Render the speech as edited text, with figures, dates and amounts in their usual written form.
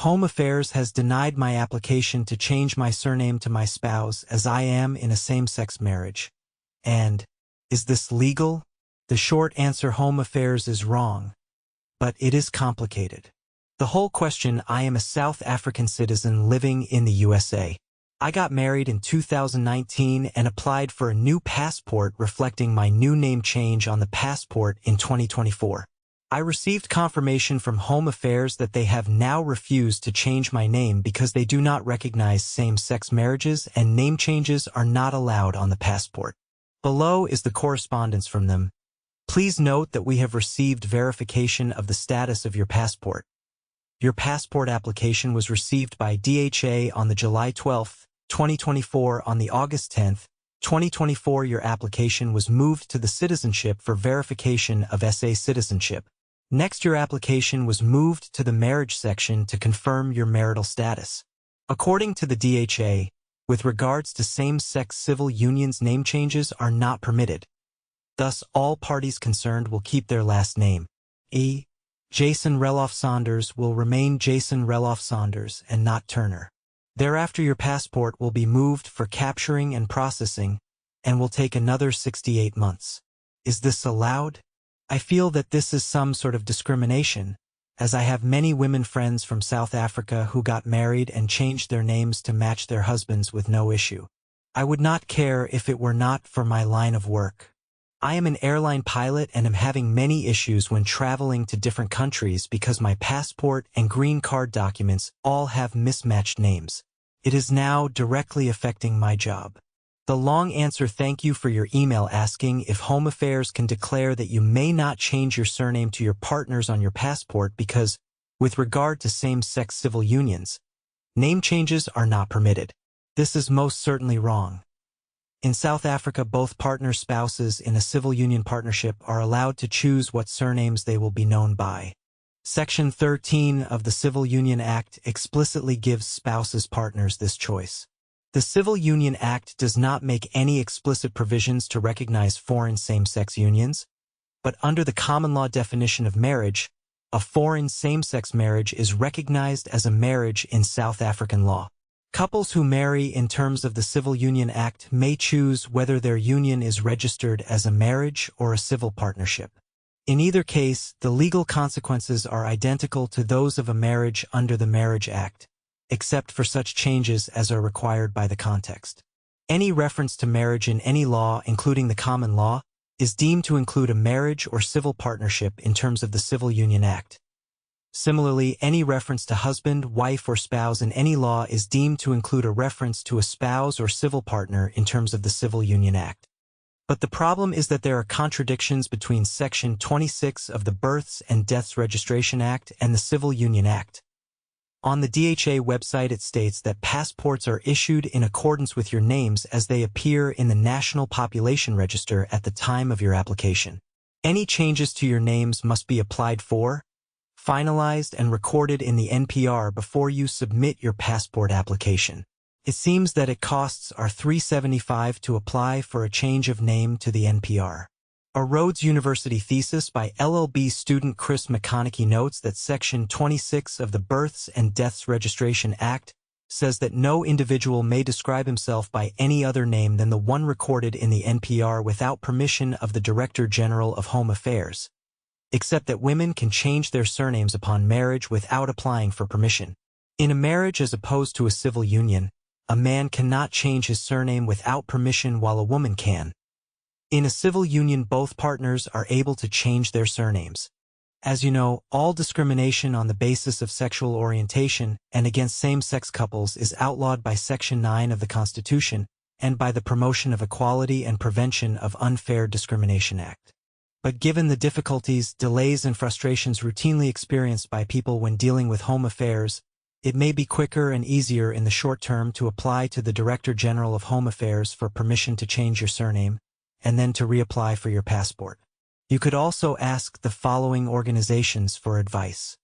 Home Affairs has denied my application to change my surname to my spouse as I am in a same-sex marriage. And, is this legal? The short answer: Home Affairs is wrong. But it is complicated. The whole question: I am a South African citizen living in the USA. I got married in 2019 and applied for a new passport reflecting my new name change on the passport in 2024. I received confirmation from Home Affairs that they have now refused to change my name because they do not recognize same-sex marriages and name changes are not allowed on the passport. Below is the correspondence from them. Please note that we have received verification of the status of your passport. Your passport application was received by DHA on the July 12, 2024. On the August 10, 2024, your application was moved to the citizenship for verification of SA Citizenship. Next, your application was moved to the marriage section to confirm your marital status. According to the DHA, with regards to same-sex civil unions, name changes are not permitted. Thus, all parties concerned will keep their last name. Jason Reloff Saunders will remain Jason Reloff Saunders and not Turner. Thereafter, your passport will be moved for capturing and processing and will take another 68 months. Is this allowed? I feel that this is some sort of discrimination, as I have many women friends from South Africa who got married and changed their names to match their husbands with no issue. I would not care if it were not for my line of work. I am an airline pilot and am having many issues when traveling to different countries because my passport and green card documents all have mismatched names. It is now directly affecting my job. The long answer: thank you for your email asking if Home Affairs can declare that you may not change your surname to your partner's on your passport because, with regard to same-sex civil unions, name changes are not permitted. This is most certainly wrong. In South Africa, both partner spouses in a civil union partnership are allowed to choose what surnames they will be known by. Section 13 of the Civil Union Act explicitly gives spouses partners this choice. The Civil Union Act does not make any explicit provisions to recognize foreign same-sex unions, but under the common law definition of marriage, a foreign same-sex marriage is recognized as a marriage in South African law. Couples who marry in terms of the Civil Union Act may choose whether their union is registered as a marriage or a civil partnership. In either case, the legal consequences are identical to those of a marriage under the Marriage Act, except for such changes as are required by the context. Any reference to marriage in any law, including the common law, is deemed to include a marriage or civil partnership in terms of the Civil Union Act. Similarly, any reference to husband, wife, or spouse in any law is deemed to include a reference to a spouse or civil partner in terms of the Civil Union Act. But the problem is that there are contradictions between Section 26 of the Births and Deaths Registration Act and the Civil Union Act. On the DHA website, it states that passports are issued in accordance with your names as they appear in the National Population Register at the time of your application. Any changes to your names must be applied for, finalized, and recorded in the NPR before you submit your passport application. It seems that it costs are $375 to apply for a change of name to the NPR. A Rhodes University thesis by LLB student Chris McConaughey notes that Section 26 of the Births and Deaths Registration Act says that no individual may describe himself by any other name than the one recorded in the NPR without permission of the Director General of Home Affairs, except that women can change their surnames upon marriage without applying for permission. In a marriage as opposed to a civil union, a man cannot change his surname without permission while a woman can. In a civil union, both partners are able to change their surnames. As you know, all discrimination on the basis of sexual orientation and against same-sex couples is outlawed by Section 9 of the Constitution and by the Promotion of Equality and Prevention of Unfair Discrimination Act. But given the difficulties, delays, and frustrations routinely experienced by people when dealing with home affairs, it may be quicker and easier in the short term to apply to the Director General of Home Affairs for permission to change your surname, and then to reapply for your passport. You could also ask the following organizations for advice.